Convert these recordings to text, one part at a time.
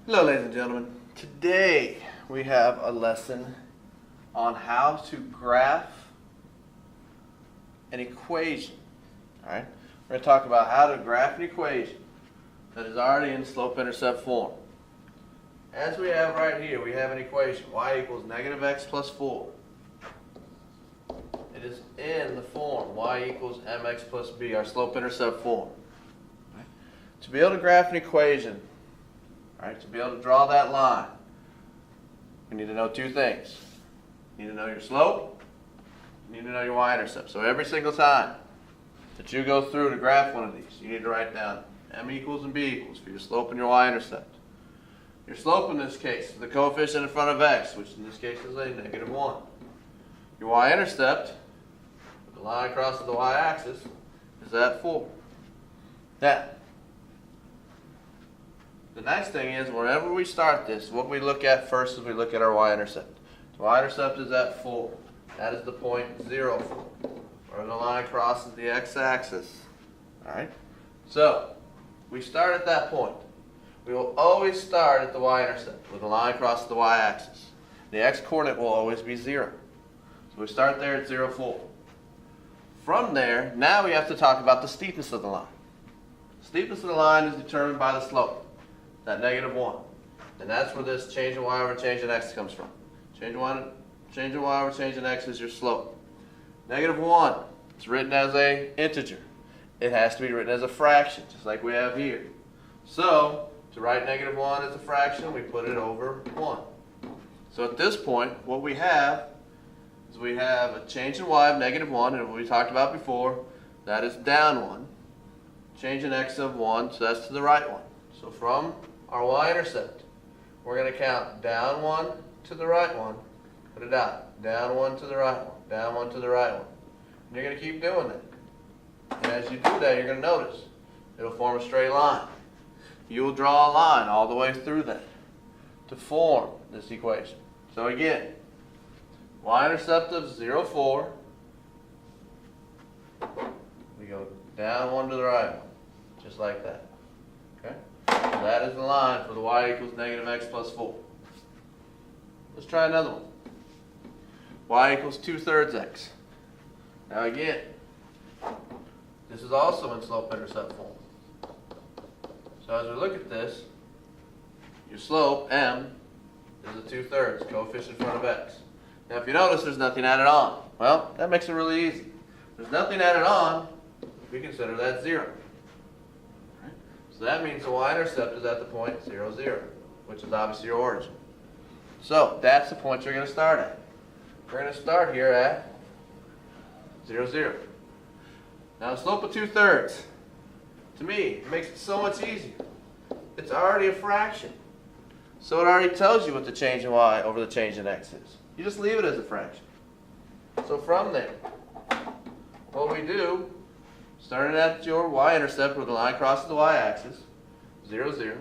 Hello, ladies and gentlemen. Today we have a lesson on how to graph an equation. All right, we're going to talk about how to graph an equation that is already in slope-intercept form. As we have right here, we have an equation, y equals negative x plus 4. It is in the form y equals mx plus b, our slope-intercept form. Right? To be able to graph an equation, right, to be able to draw that line, we need to know two things. You need to know your slope, you need to know your y-intercept. So every single time that you go through to graph one of these, you need to write down m equals and b equals for your slope and your y-intercept. Your slope in this case is the coefficient in front of x, which in this case is a negative 1. Your y-intercept, the line across the y-axis, is at 4. Now, the next thing is, whenever we start this, what we look at first is we look at our y-intercept. The y-intercept is at 4. That is the point 0, 4, where the line crosses the x-axis. Alright? So, we start at that point. We will always start at the y-intercept with a line across the y-axis. The x-coordinate will always be 0. So we start there at 0, 4. From there, now we have to talk about the steepness of the line. The steepness of the line is determined by the slope, that negative 1. And that's where this change in y over change in x comes from. Change in y over change in x is your slope. Negative 1, it's written as an integer. It has to be written as a fraction, just like we have here. So, to write negative 1 as a fraction, we put it over 1. So at this point, what we have is we have a change in y of negative 1, and what we talked about before, that is down 1. Change in x of 1, so that's to the right 1. So from our y-intercept, we're going to count down 1 to the right 1, put it out, down 1 to the right 1, down 1 to the right 1. And you're going to keep doing that. And as you do that, you're going to notice it'll form a straight line. You will draw a line all the way through that to form this equation. So again, y-intercept of 0, 4. We go down 1 to the right 1, just like that. Okay? So that is the line for the y equals negative x plus 4. Let's try another one. Y equals 2/3 x. Now again, this is also in slope-intercept form. So as we look at this, your slope, m, is a 2/3, coefficient in front of x. Now if you notice there's nothing added on. Well, that makes it really easy. There's nothing added on, we consider that 0. Right? So that means the y-intercept is at the point 0, 0, which is obviously your origin. So that's the point you're going to start at. We're going to start here at 0, 0. Now the slope of 2/3, to me, it makes it so much easier. It's already a fraction. So it already tells you what the change in y over the change in x is. You just leave it as a fraction. So from there, what we do, starting at your y-intercept where the line crosses the y-axis, 0, 0.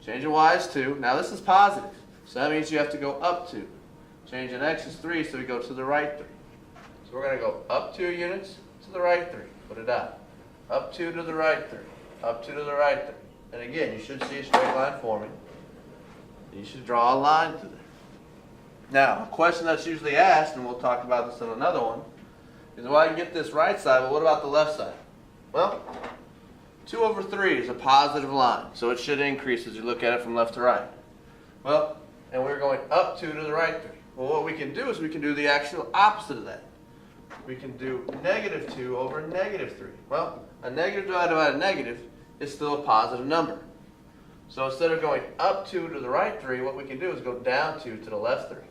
Change in y is 2. Now this is positive, so that means you have to go up 2. Change in x is 3, so we go to the right 3. So we're going to go up 2 units to the right 3. Put it out. Up 2 to the right 3. Up 2 to the right 3. And again, you should see a straight line forming. You should draw a line through there. Now, a question that's usually asked, and we'll talk about this in another one, is well, I can get this right side, but what about the left side? Well, 2/3 is a positive line, so it should increase as you look at it from left to right. Well, and we're going up 2 to the right 3. Well, what we can do is we can do the actual opposite of that. We can do negative 2 over negative 3. Well, a negative divided by a negative is still a positive number. So instead of going up 2 to the right 3, what we can do is go down 2 to the left 3.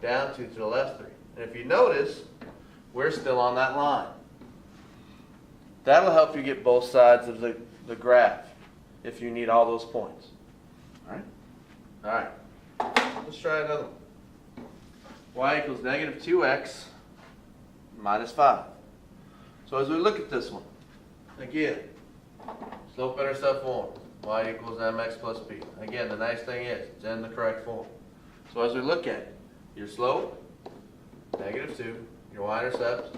Down 2 to the left 3. And if you notice, we're still on that line. That'll help you get both sides of the graph if you need all those points. Alright? Alright. Let's try another one. Y equals negative 2x minus 5. So as we look at this one, again, slope-intercept form, y equals mx plus b. Again, the nice thing is, it's in the correct form. So as we look at it, your slope, negative 2, your y-intercept,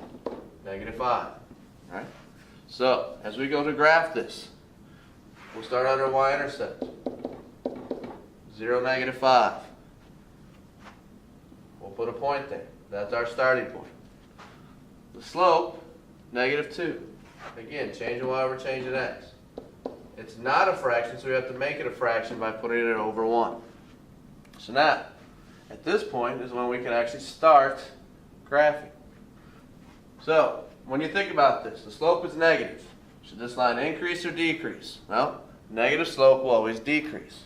negative 5. Right? So, as we go to graph this, we'll start on our y-intercept. 0, -5. We'll put a point there. That's our starting point. The slope, -2. Again, changing y over changing x. It's not a fraction, so we have to make it a fraction by putting it over 1. So now, at this point is when we can actually start graphing. So, when you think about this, the slope is negative. Should this line increase or decrease? Well, negative slope will always decrease.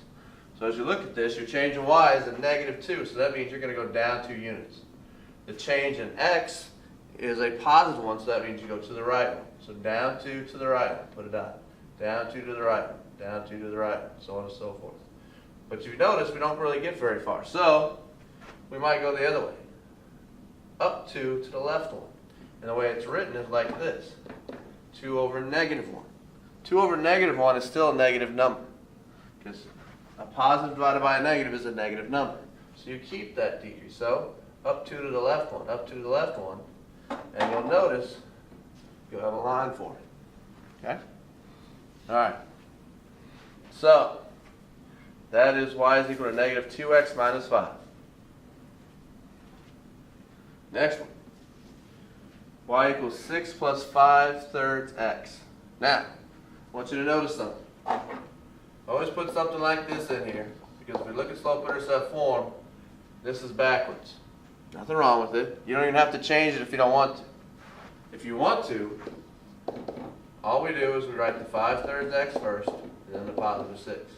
So as you look at this, your change in y is a -2, so that means you're going to go down 2 units. The change in x is a positive one, so that means you go to the right one. So down 2 to the right one, put a dot. Down 2 to the right one, down 2 to the right one, so on and so forth. But you notice we don't really get very far. So we might go the other way. Up 2 to the left one. And the way it's written is like this. 2 over -1. 2 over -1 is still a negative number. Because a positive divided by a negative is a negative number. So you keep that decrease. So up 2 to the left one, up 2 to the left one. And you'll notice you'll have a line for it. Okay? Alright. So that is y is equal to -2x minus 5. Next one. Y equals 6 plus 5/3 x. Now, I want you to notice something. Always put something like this in here, because if we look at slope-intercept form, this is backwards. Nothing wrong with it. You don't even have to change it if you don't want to. If you want to, all we do is we write the 5/3 x first, and then the positive 6.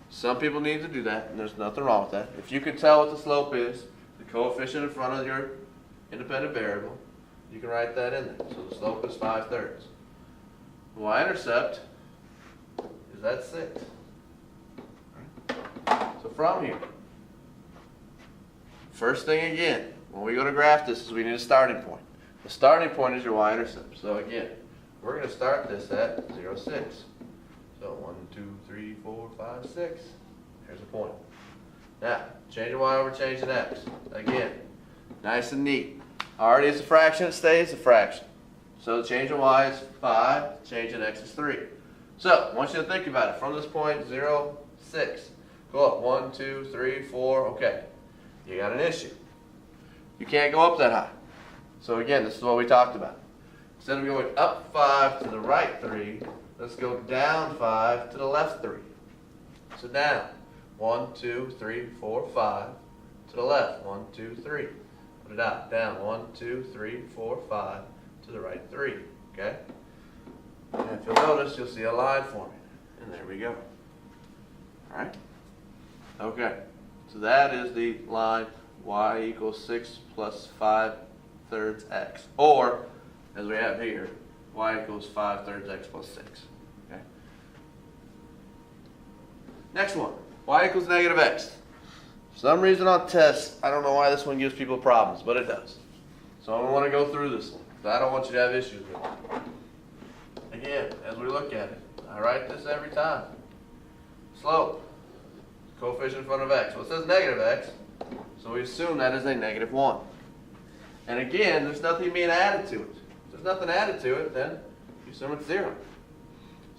Some people need to do that, and there's nothing wrong with that. If you can tell what the slope is, the coefficient in front of your independent variable, you can write that in there. So the slope is 5/3. The y-intercept is at 6. So from here, first thing again, when we go to graph this, is we need a starting point. The starting point is your y-intercept. So again, we're going to start this at 0, 6. So 1, 2, 3, 4, 5, 6. Here's a point. Now, changing y over changing x. Again, nice and neat. Already it's a fraction, it stays a fraction. So the change in y is 5, change in x is 3. So, I want you to think about it. From this point, 0, 6. Go up 1, 2, 3, 4. Okay. You got an issue. You can't go up that high. So again, this is what we talked about. Instead of going up 5 to the right 3, let's go down 5 to the left 3. So down. 1, 2, 3, 4, 5. To the left. 1, 2, 3. Put it out. Down. 1, 2, 3, 4, 5. To the right 3. Okay? And if you'll notice, you'll see a line forming. And there we go. Alright? Okay. So that is the line y equals 6 plus 5/3 x. Or, as we have here, y equals 5/3 x plus 6. Okay? Next one. Y equals -x. For some reason on tests, I don't know why this one gives people problems, but it does. So I'm going to want to go through this one. I don't want you to have issues with it. Again, as we look at it, I write this every time. Slope. Coefficient in front of x. Well, it says -x, so we assume that is a -1. And again, there's nothing being added to it. If there's nothing added to it, then you assume it's 0.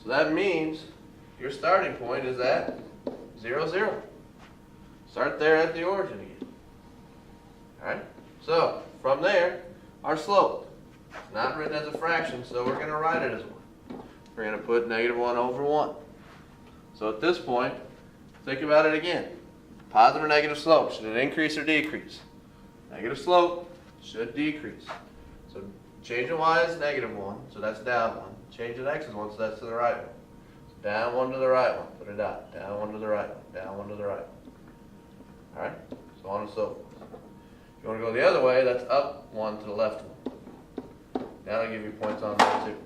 So that means your starting point is at 0, 0. Start there at the origin again. Alright? So, from there, our slope. It's not written as a fraction, so we're going to write it as 1. We're going to put -1 over 1. So at this point, think about it again. Positive or negative slope, should it increase or decrease? Negative slope should decrease. So change in y is -1, so that's down 1. Change in x is 1, so that's to the right one. So down 1 to the right one, put a dot. Down 1 to the right one, down 1 to the right one. Alright? So on and so forth. If you want to go the other way, that's up 1 to the left one. Now I'll give you points on there too.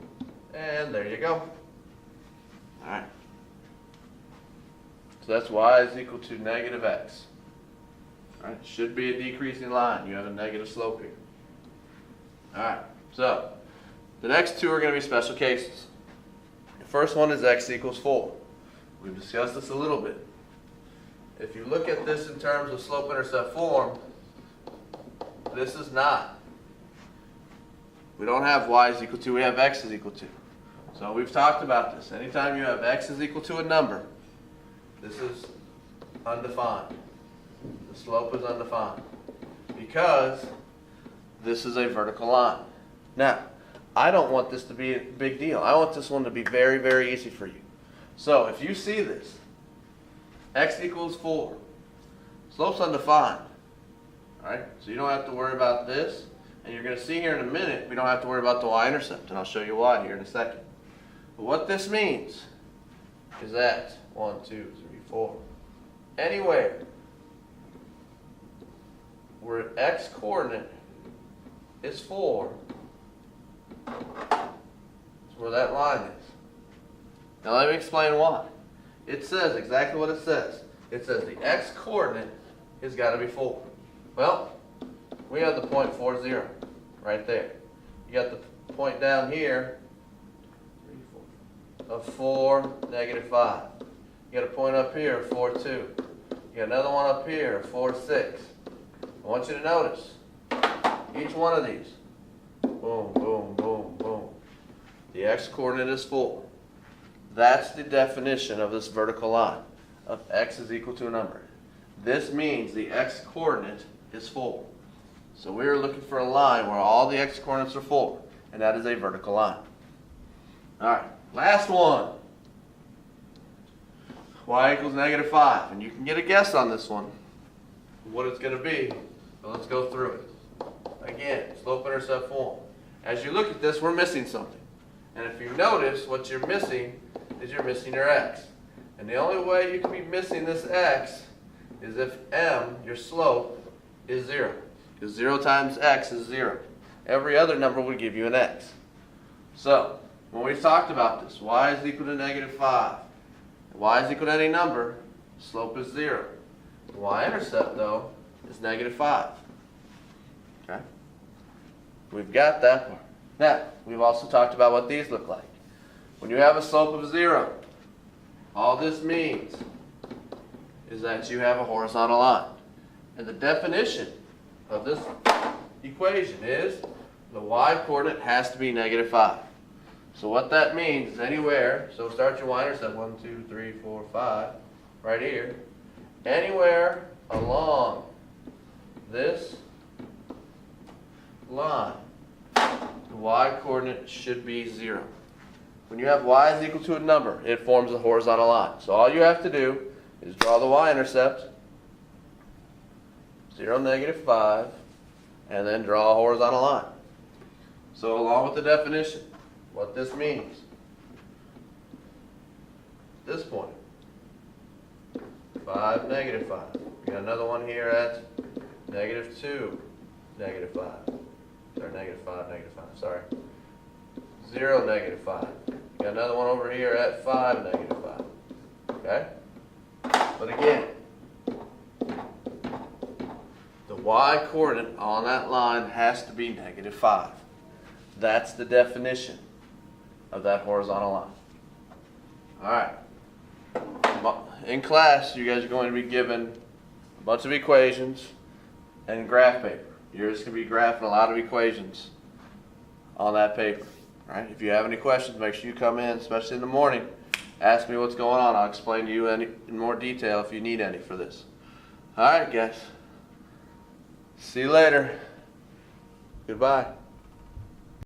And there you go. Alright. So that's y is equal to -x. Alright, should be a decreasing line. You have a negative slope here. Alright, so the next two are going to be special cases. The first one is x equals 4. We've discussed this a little bit. If you look at this in terms of slope-intercept form, this is not. We don't have y is equal to, we have x is equal to. So we've talked about this. Anytime you have x is equal to a number, this is undefined. The slope is undefined because this is a vertical line. Now, I don't want this to be a big deal. I want this one to be very, very easy for you. So if you see this, x equals 4, slope's undefined. All right, so you don't have to worry about this. And you're going to see here in a minute, we don't have to worry about the y-intercept, and I'll show you why here in a second. But what this means is that 1, 2, 3, 4, anywhere where x coordinate is 4 is where that line is. Now let me explain why. It says exactly what it says. It says the x coordinate has got to be 4. Well, we have the point 4, 0 right there. You got the point down here of 4, negative 5. You got a point up here of 4, 2. You got another one up here of 4, 6. I want you to notice each one of these. Boom, boom, boom, boom. The x coordinate is 4. That's the definition of this vertical line of x is equal to a number. This means the x coordinate is 4. So we're looking for a line where all the x coordinates are 4, and that is a vertical line. All right, last one. Y equals negative 5, and you can get a guess on this one, what it's going to be, but let's go through it. Again, slope-intercept form. As you look at this, we're missing something. And if you notice, what you're missing is you're missing your x. And the only way you can be missing this x is if m, your slope, is 0. Because 0 times x is 0. Every other number would give you an x. So, when we talked about this, y is equal to negative 5. Y is equal to any number, slope is 0. The y-intercept, though, is negative 5. Okay? We've got that part. Now, we've also talked about what these look like. When you have a slope of 0, all this means is that you have a horizontal line. And the definition of this equation is the y-coordinate has to be negative 5. So what that means is anywhere, so start your y-intercept, 1, 2, 3, 4, 5, right here. Anywhere along this line, the y-coordinate should be 0. When you have y is equal to a number, it forms a horizontal line. So all you have to do is draw the y-intercept, 0, negative 5, and then draw a horizontal line. So along with the definition, what this means, this point, 5, negative 5. You got another one here at negative 2, negative 5. Sorry, negative 5, negative 5, sorry. 0, negative 5. You got another one over here at 5, negative 5. Okay? But again, the y-coordinate on that line has to be negative 5. That's the definition of that horizontal line. Alright. In class, you guys are going to be given a bunch of equations and graph paper. You're just going to be graphing a lot of equations on that paper. Right? If you have any questions, make sure you come in, especially in the morning. Ask me what's going on. I'll explain to you in more detail if you need any for this. Alright, guys. See you later. Goodbye.